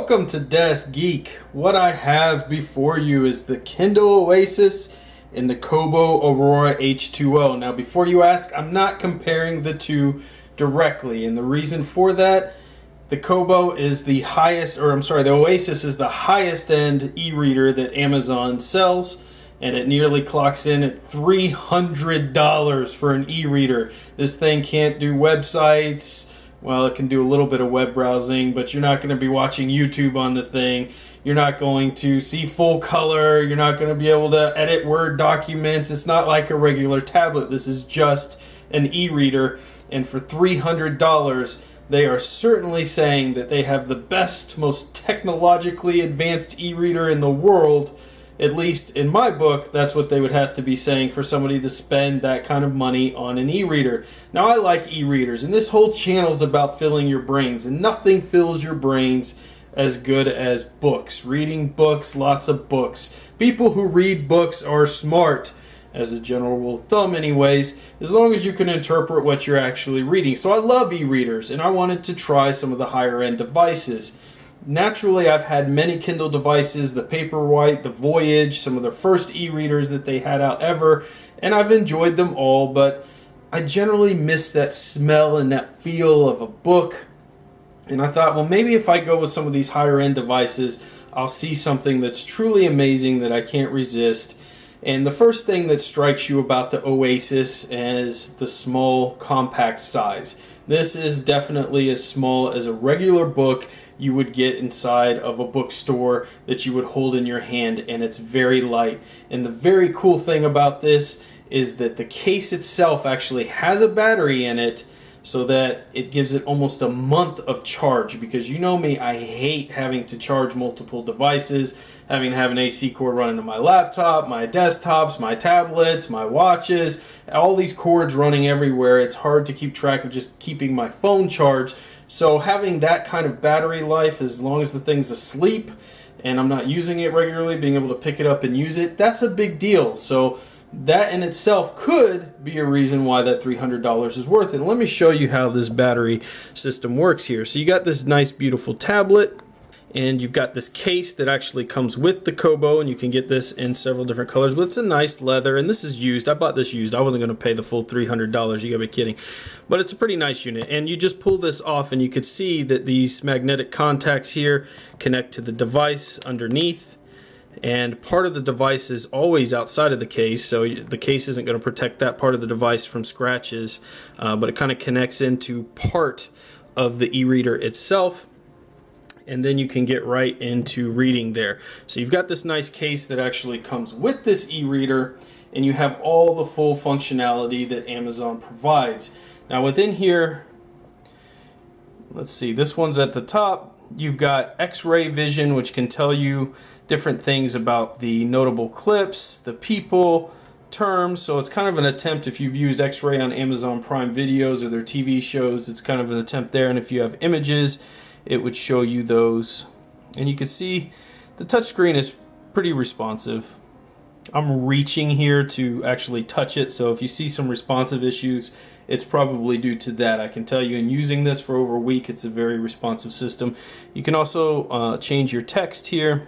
Welcome to DASGeek. What I have before you is the Kindle Oasis and the Kobo H2O. Now before you ask, I'm not comparing the two directly, and the reason for that, the Kobo is the highest, the Oasis is the highest end e-reader that Amazon sells, and it nearly clocks in at $300 for an e-reader. This thing can't do websites. Well, it can do a little bit of web browsing, but you're not going to be watching YouTube on the thing. You're not going to see full color. You're not going to be able to edit Word documents. It's not like a regular tablet. This is just an e-reader. And for $300, they are certainly saying that they have the best, most technologically advanced e-reader in the world. At least in my book, that's what they would have to be saying for somebody to spend that kind of money on an e-reader. Now, I like e-readers, and this whole channel is about filling your brains, and nothing fills your brains as good as books. Reading books, lots of books. People who read books are smart, as a general rule of thumb anyways, as long as you can interpret what you're actually reading. So I love e-readers, and I wanted to try some of the higher end devices. Naturally, I've had many Kindle devices, the Paperwhite, the Voyage, some of the first e-readers that they had out ever, and I've enjoyed them all, but I generally miss that smell and that feel of a book. And I thought, well, maybe if I go with some of these higher end devices, I'll see something that's truly amazing that I can't resist. And the first thing that strikes you about the Oasis is the small, compact size. This is definitely as small as a regular book you would get inside of a bookstore that you would hold in your hand, and it's very light. And the very cool thing about this is that the case itself actually has a battery in it, so that it gives it almost a month of charge, because you know me, I hate having to charge multiple devices, having to have an AC cord running to my laptop, my desktops, my tablets, my watches, all these cords running everywhere. It's hard to keep track of just keeping my phone charged. So having that kind of battery life, as long as the thing's asleep and I'm not using it regularly, being able to pick it up and use it, that's a big deal. So that in itself could be a reason why that $300 is worth it. And let me show you how this battery system works here. So you got this nice beautiful tablet, and you've got this case that actually comes with the Kobo, and you can get this in several different colors, but it's a nice leather, and this is used. I bought this used. I wasn't going to pay the full $300. You gotta be kidding. But it's a pretty nice unit, and you just pull this off, and you could see that these magnetic contacts here connect to the device underneath, and part of the device is always outside of the case, so the case isn't going to protect that part of the device from scratches, but it kind of connects into part of the e-reader itself, and then you can get right into reading there. So you've got this nice case that actually comes with this e-reader, and you have all the full functionality that Amazon provides. Now within here, let's see, this one's at the top. You've got X-ray vision, which can tell you different things about the notable clips, the people, terms. So it's kind of an attempt, if you've used X-ray on Amazon Prime videos or their TV shows, it's kind of an attempt there. And if you have images, it would show you those. And you can see the touchscreen is pretty responsive. I'm reaching here to actually touch it, so if you see some responsive issues, it's probably due to that. I can tell you, in using this for over a week, it's a very responsive system. You can also change your text here,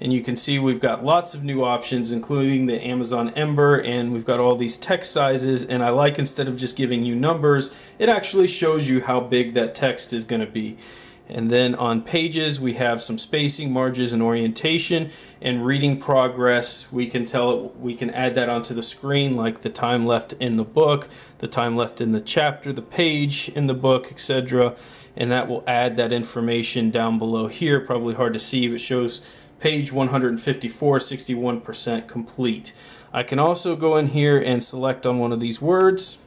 and you can see we've got lots of new options, including the Amazon Ember, and we've got all these text sizes. And I like, instead of just giving you numbers, it actually shows you how big that text is going to be. And then on pages, we have some spacing, margins, and orientation. And reading progress, we can tell it, we can add that onto the screen, like the time left in the book, the time left in the chapter, the page in the book, etc. And that will add that information down below here. Probably hard to see, but it shows page 154, 61% complete. I can also go in here and select on one of these words,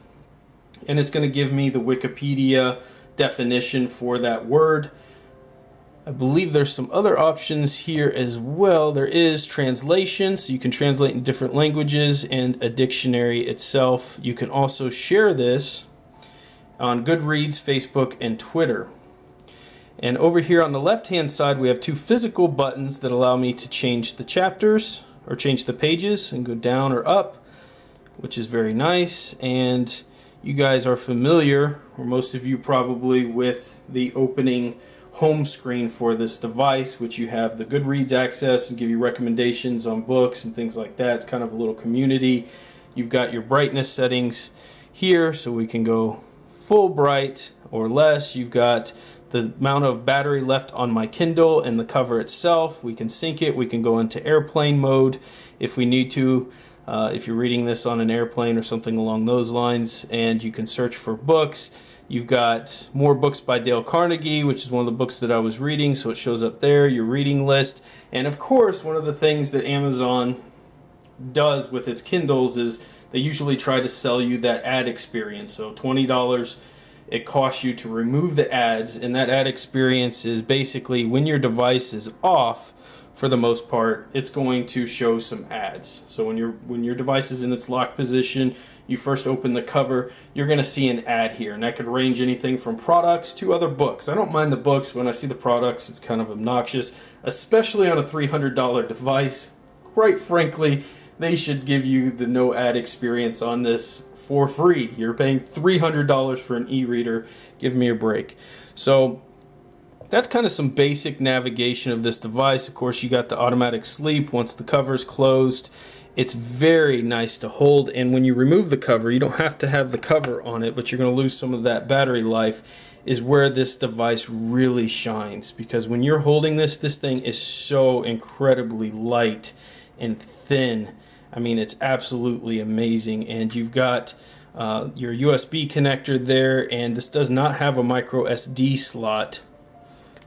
and it's going to give me the Wikipedia definition for that word. I believe there's some other options here as well. There is translation, so you can translate in different languages, and a dictionary itself. You can also share this on Goodreads, Facebook, and Twitter. And over here on the left hand side, we have two physical buttons that allow me to change the chapters or change the pages and go down or up, which is very nice. And you guys are familiar, or most of you probably, with the opening home screen for this device, which you have the Goodreads access and give you recommendations on books and things like that. It's kind of a little community. You've got your brightness settings here, so we can go full bright or less. You've got the amount of battery left on my Kindle and the cover itself. We can sync it. We can go into airplane mode if we need to, if you're reading this on an airplane or something along those lines, and you can search for books. You've got more books by Dale Carnegie, which is one of the books that I was reading, so it shows up there, your reading list. And of course, one of the things that Amazon does with its Kindles is they usually try to sell you that ad experience. So $20 it costs you to remove the ads, and that ad experience is basically when your device is off, for the most part, it's going to show some ads. So when your device is in its locked position, you first open the cover, you're going to see an ad here, and that could range anything from products to other books. I don't mind the books. When I see the products, it's kind of obnoxious, especially on a $300 device. Quite frankly, they should give you the no ad experience on this for free. You're paying $300 for an e-reader. Give me a break. So that's kind of some basic navigation of this device. Of course, you got the automatic sleep once the cover is closed. It's very nice to hold, and when you remove the cover, you don't have to have the cover on it, but you're going to lose some of that battery life, is where this device really shines. Because when you're holding this thing is so incredibly light and thin. I mean, it's absolutely amazing. And you've got your USB connector there, and this does not have a micro SD slot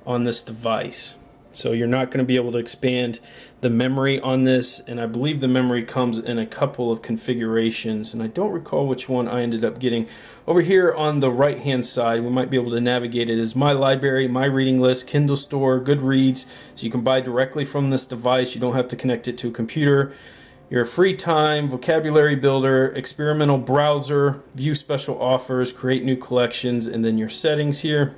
on this device. So you're not going to be able to expand the memory on this, and I believe the memory comes in a couple of configurations, and I don't recall which one I ended up getting. Over here on the right hand side, we might be able to navigate it as My Library, My Reading List, Kindle Store, Goodreads, so you can buy directly from this device. You don't have to connect it to a computer. Your free time, vocabulary builder, experimental browser, view special offers, create new collections, and then your settings here.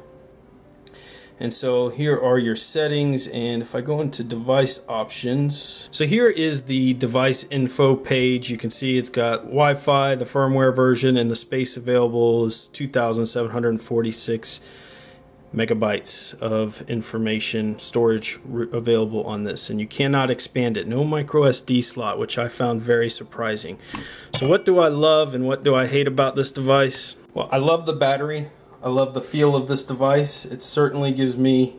And so here are your settings, and if I go into device options, so here is the device info page. You can see it's got Wi-Fi, the firmware version, and the space available is 2,746 megabytes of information storage available on this, and you cannot expand it. No micro SD slot, which I found very surprising. So what do I love and what do I hate about this device? Well, I love the battery. I love the feel of this device. It certainly gives me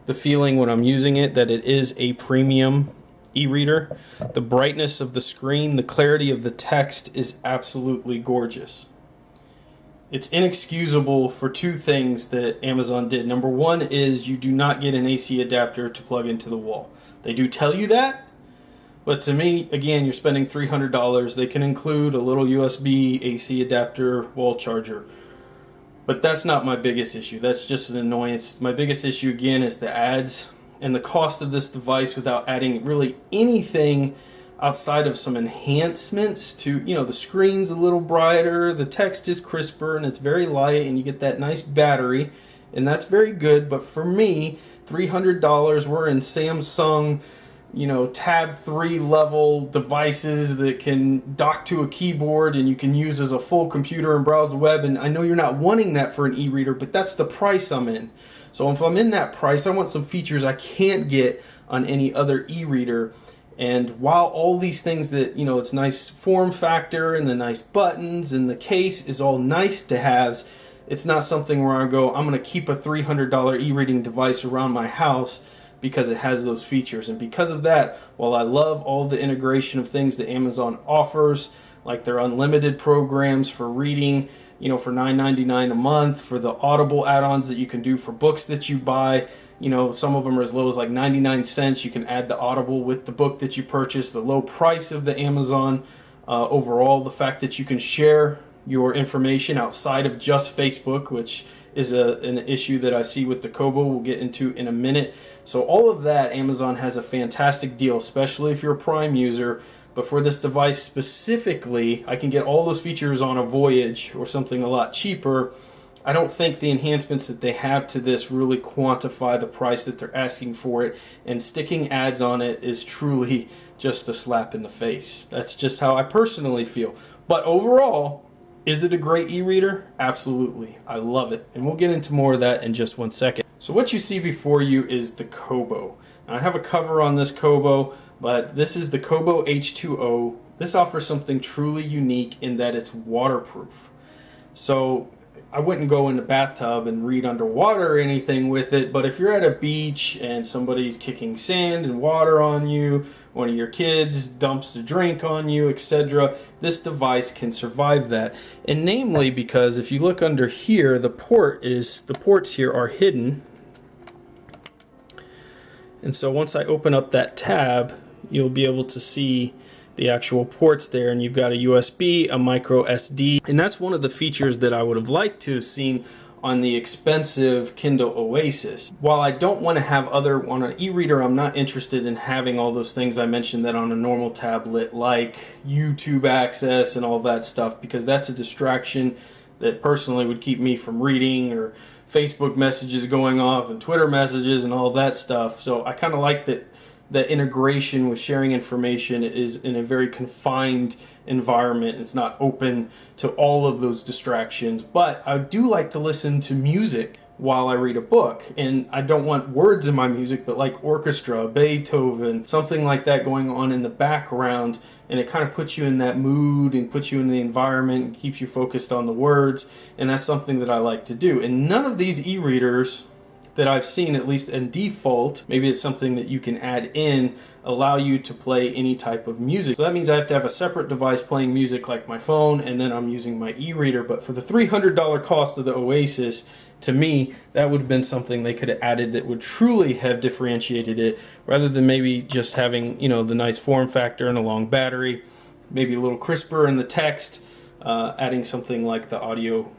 the feeling when I'm using it that it is a premium e-reader. The brightness of the screen, the clarity of the text is absolutely gorgeous. It's inexcusable for two things that Amazon did. Number one is you do not get an AC adapter to plug into the wall. They do tell you that, but to me, again, you're spending $300. They can include a little USB AC adapter wall charger. But that's not my biggest issue. That's just an annoyance. My biggest issue, again, is the ads and the cost of this device without adding really anything outside of some enhancements to, the screen's a little brighter, the text is crisper, and it's very light, and you get that nice battery, and that's very good. But for me, $300, we're in Samsung, tab 3 level devices that can dock to a keyboard and you can use as a full computer and browse the web. And I know you're not wanting that for an e-reader, but that's the price I'm in. So if I'm in that price, I want some features I can't get on any other e-reader. And while all these things that, it's nice form factor and the nice buttons and the case is all nice to have, it's not something where I go, I'm going to keep a $300 e-reading device around my house because it has those features. And because of that, while I love all the integration of things that Amazon offers, like their unlimited programs for reading, for $9.99 a month, for the Audible add-ons that you can do for books that you buy, some of them are as low as like 99 cents. You can add the Audible with the book that you purchase, the low price of the Amazon overall, the fact that you can share your information outside of just Facebook, which is an issue that I see with the Kobo we'll get into in a minute. So all of that, Amazon has a fantastic deal, especially if you're a Prime user. But for this device specifically, I can get all those features on a Voyage or something a lot cheaper. I don't think the enhancements that they have to this really quantify the price that they're asking for it, and sticking ads on it is truly just a slap in the face. That's just how I personally feel. But overall, is it a great e-reader? Absolutely. I love it. And we'll get into more of that in just one second. So what you see before you is the Kobo. Now, I have a cover on this Kobo, but this is the Kobo H2O. This offers something truly unique in that it's waterproof. So I wouldn't go in the bathtub and read underwater or anything with it, but if you're at a beach and somebody's kicking sand and water on you, one of your kids dumps a drink on you, etc., this device can survive that. And namely because if you look under here, the ports here are hidden. And so once I open up that tab, you'll be able to see the actual ports there, and you've got a USB, a micro SD, and that's one of the features that I would have liked to have seen on the expensive Kindle Oasis. While I don't want to have on an e-reader, I'm not interested in having all those things I mentioned that on a normal tablet, like YouTube access and all that stuff, because that's a distraction that personally would keep me from reading, or Facebook messages going off and Twitter messages and all that stuff. So I kind of like that integration with sharing information is in a very confined environment. It's not open to all of those distractions, but I do like to listen to music while I read a book, and I don't want words in my music, but like orchestra, Beethoven, something like that going on in the background, and it kind of puts you in that mood and puts you in the environment and keeps you focused on the words, and that's something that I like to do. And none of these e-readers that I've seen, at least in default, maybe it's something that you can add in, allow you to play any type of music. So that means I have to have a separate device playing music like my phone, and then I'm using my e-reader. But for the $300 cost of the Oasis, to me, that would have been something they could have added that would truly have differentiated it, rather than maybe just having, you know, the nice form factor and a long battery, maybe a little crisper in the text, adding something like the audio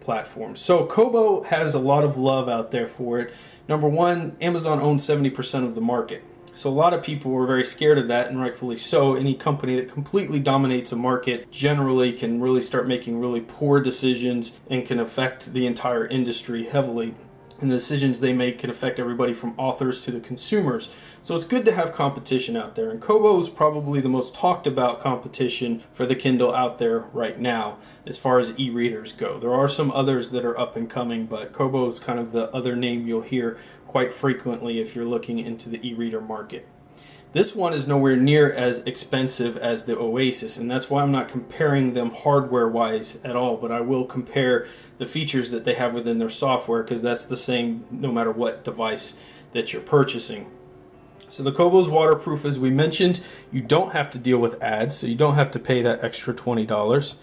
platform. So Kobo has a lot of love out there for it. Number one, Amazon owns 70% of the market. So a lot of people were very scared of that, and rightfully so. Any company that completely dominates a market generally can really start making really poor decisions and can affect the entire industry heavily. And the decisions they make can affect everybody from authors to the consumers. So it's good to have competition out there. And Kobo is probably the most talked about competition for the Kindle out there right now as far as e-readers go. There are some others that are up and coming, but Kobo is kind of the other name you'll hear quite frequently if you're looking into the e-reader market. This one is nowhere near as expensive as the Oasis, and that's why I'm not comparing them hardware-wise at all, but I will compare the features that they have within their software, because that's the same no matter what device that you're purchasing. So the Kobo's waterproof, as we mentioned. You don't have to deal with ads, so you don't have to pay that extra $20.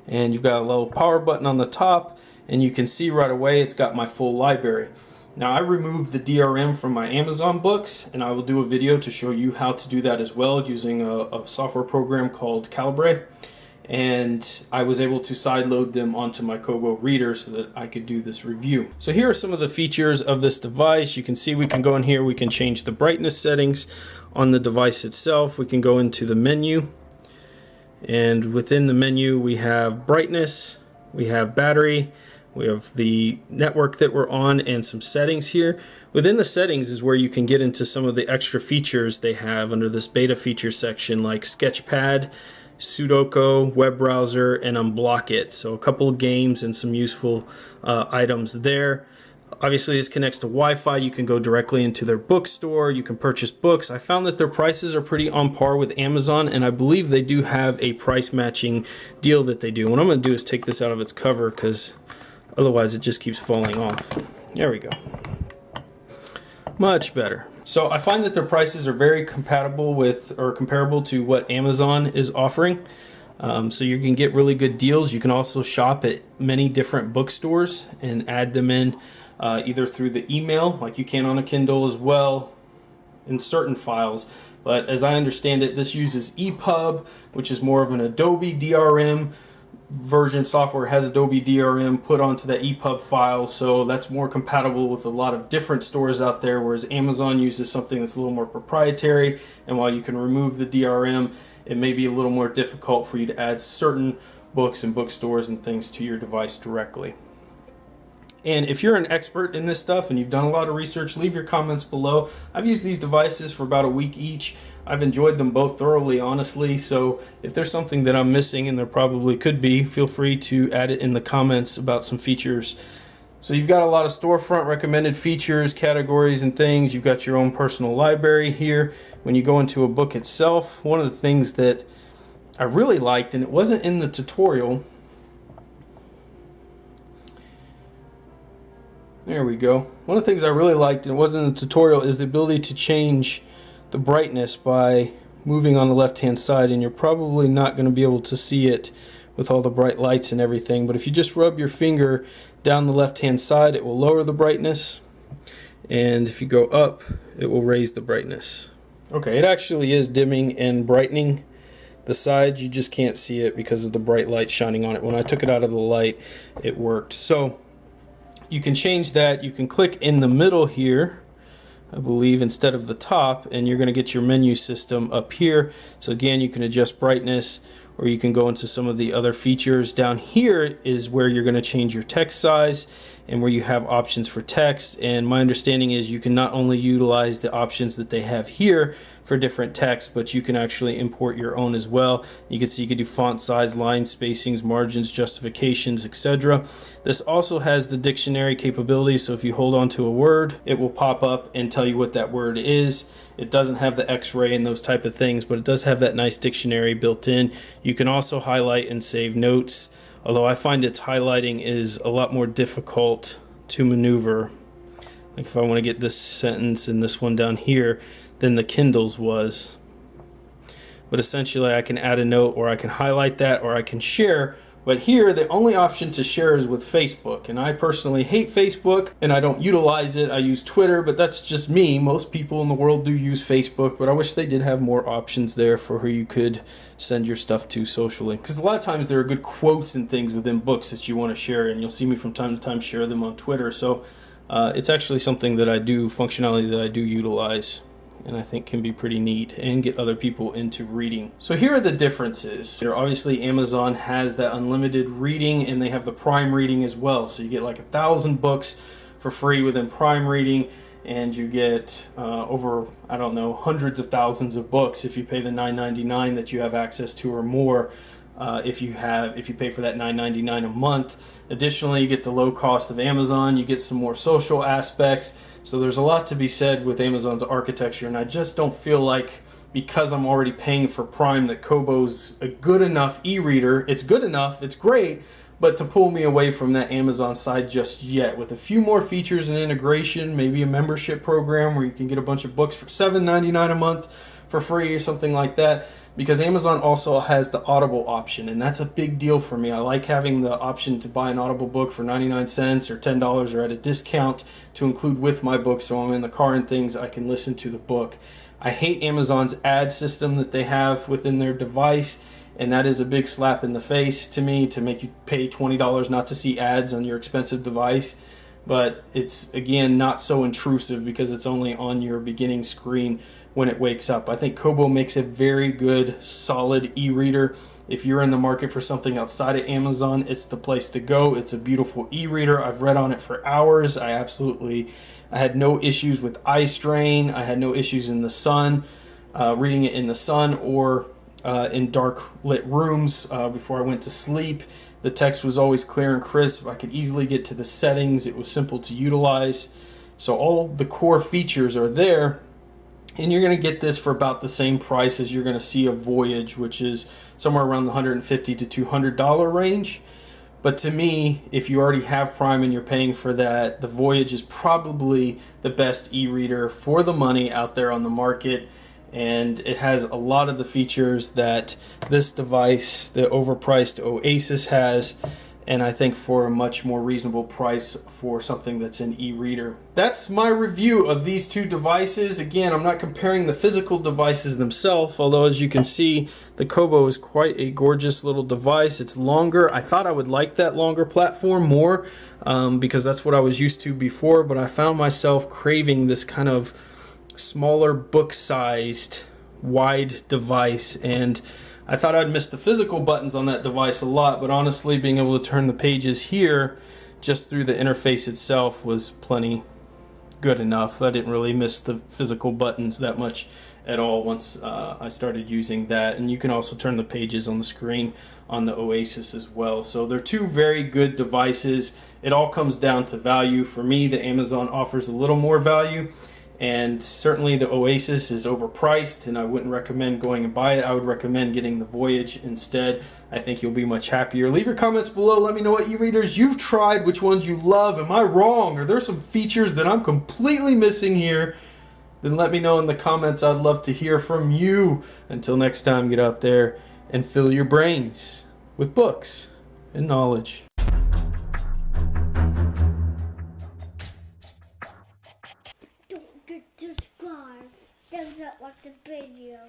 And you've got a little power button on the top, and you can see right away it's got my full library. Now, I removed the DRM from my Amazon books, and I will do a video to show you how to do that as well using a software program called Calibre. And I was able to sideload them onto my Kobo reader so that I could do this review. So here are some of the features of this device. You can see we can go in here, we can change the brightness settings on the device itself. We can go into the menu, and within the menu we have brightness, we have battery, we have the network that we're on, and some settings here. Within the settings is where you can get into some of the extra features they have under this beta feature section, like Sketchpad, Sudoku, web browser, and Unblock It. So a couple of games and some useful items there. Obviously this connects to Wi-Fi. You can go directly into their bookstore. You can purchase books. I found that their prices are pretty on par with Amazon, and I believe they do have a price matching deal that they do. What I'm going to do is take this out of its cover, because otherwise it just keeps falling off. There we go. Much better. So I find that their prices are very compatible with, or comparable to, what Amazon is offering. So you can get really good deals. You can also shop at many different bookstores and add them in either through the email, like you can on a Kindle as well, in certain files. But as I understand it, this uses EPUB, which is more of an Adobe DRM version. Software has Adobe DRM put onto the EPUB file, so that's more compatible with a lot of different stores out there, whereas Amazon uses something that's a little more proprietary, and while you can remove the DRM, it may be a little more difficult for you to add certain books and bookstores and things to your device directly. And if you're an expert in this stuff and you've done a lot of research, leave your comments below. I've used these devices for about a week each. I've enjoyed them both thoroughly, honestly. So if there's something that I'm missing, and there probably could be, feel free to add it in the comments about some features So you've got a lot of storefront recommended features, categories, and things. You've got your own personal library here. When you go into a book itself, one of the things that I really liked, and it wasn't in the tutorial, there we go. One of the things I really liked, and it wasn't in the tutorial, is the ability to change the brightness by moving on the left hand side, and you're probably not going to be able to see it with all the bright lights and everything, but if you just rub your finger down the left hand side, it will lower the brightness, and if you go up, it will raise the brightness. Okay, it actually is dimming and brightening the sides. You just can't see it because of the bright light shining on it. When I took it out of the light, it worked. So you can change that. You can click in the middle here, I believe, instead of the top, and you're going to get your menu system up here. So again, you can adjust brightness, or you can go into some of the other features. Down here is where you're going to change your text size and where you have options for text. And my understanding is you can not only utilize the options that they have here for different text, but you can actually import your own as well. You can see you can do font size, line spacings, margins, justifications, etc. This also has the dictionary capability, so if you hold on to a word, it will pop up and tell you what that word is. It doesn't have the x-ray and those type of things, but it does have that nice dictionary built in. You can also highlight and save notes, although I find its highlighting is a lot more difficult to maneuver. Like if I want to get this sentence and this one down here, than the Kindle's was. But essentially I can add a note, or I can highlight that, or I can share. But here the only option to share is with Facebook, and I personally hate Facebook and I don't utilize it. I use Twitter, but that's just me. Most people in the world do use Facebook, but I wish they did have more options there for who you could send your stuff to socially, because a lot of times there are good quotes and things within books that you want to share, and you'll see me from time to time share them on Twitter. So it's actually something that I do, functionality that I do utilize, and I think can be pretty neat and get other people into reading. So here are the differences. Obviously Amazon has that unlimited reading, and they have the Prime reading as well. So you get like 1,000 books for free within Prime reading, and you get over, I don't know, hundreds of thousands of books if you pay the $9.99 that you have access to, or more if you pay for that $9.99 a month. Additionally, you get the low cost of Amazon. You get some more social aspects. So there's a lot to be said with Amazon's architecture, and I just don't feel like, because I'm already paying for Prime, that Kobo's a good enough e-reader. It's good enough, it's great, but to pull me away from that Amazon side just yet. With a few more features and integration, maybe a membership program where you can get a bunch of books for $7.99 a month for free or something like that, because Amazon also has the Audible option, and that's a big deal for me. I like having the option to buy an Audible book for 99 cents or $10 or at a discount to include with my book, so I'm in the car and things, I can listen to the book. I hate Amazon's ad system that they have within their device, and that is a big slap in the face to me, to make you pay $20 not to see ads on your expensive device. But it's, again, not so intrusive because it's only on your beginning screen when it wakes up. I think Kobo makes a very good, solid e-reader. If you're in the market for something outside of Amazon, it's the place to go. It's a beautiful e-reader. I've read on it for hours. I had no issues with eye strain. I had no issues in the sun, reading it in the sun or in dark lit rooms before I went to sleep. The text was always clear and crisp. I could easily get to the settings. It was simple to utilize. So all the core features are there, and you're going to get this for about the same price as you're going to see a Voyage, which is somewhere around the $150 to $200 range. But to me, if you already have Prime and you're paying for that, the Voyage is probably the best e-reader for the money out there on the market. And it has a lot of the features that this device, the overpriced Oasis, has, and I think for a much more reasonable price for something that's an e-reader. That's my review of these two devices. Again, I'm not comparing the physical devices themselves, although as you can see, the Kobo is quite a gorgeous little device. It's longer. I thought I would like that longer platform more because that's what I was used to before, but I found myself craving this kind of smaller book-sized wide device, and I thought I'd miss the physical buttons on that device a lot, but honestly being able to turn the pages here just through the interface itself was plenty good enough. I didn't really miss the physical buttons that much at all once I started using that. And you can also turn the pages on the screen on the Oasis as well. So they're two very good devices. It all comes down to value. For me, the Amazon offers a little more value, and certainly the Oasis is overpriced, and I wouldn't recommend going and buy it. I would recommend getting the Voyage instead. I think you'll be much happier. Leave your comments below. Let me know what e-readers you've tried, which ones you love. Am I wrong? Are there some features that I'm completely missing here? Then let me know in the comments. I'd love to hear from you. Until next time, get out there and fill your brains with books and knowledge. Don't get subscribed. Don't like the video.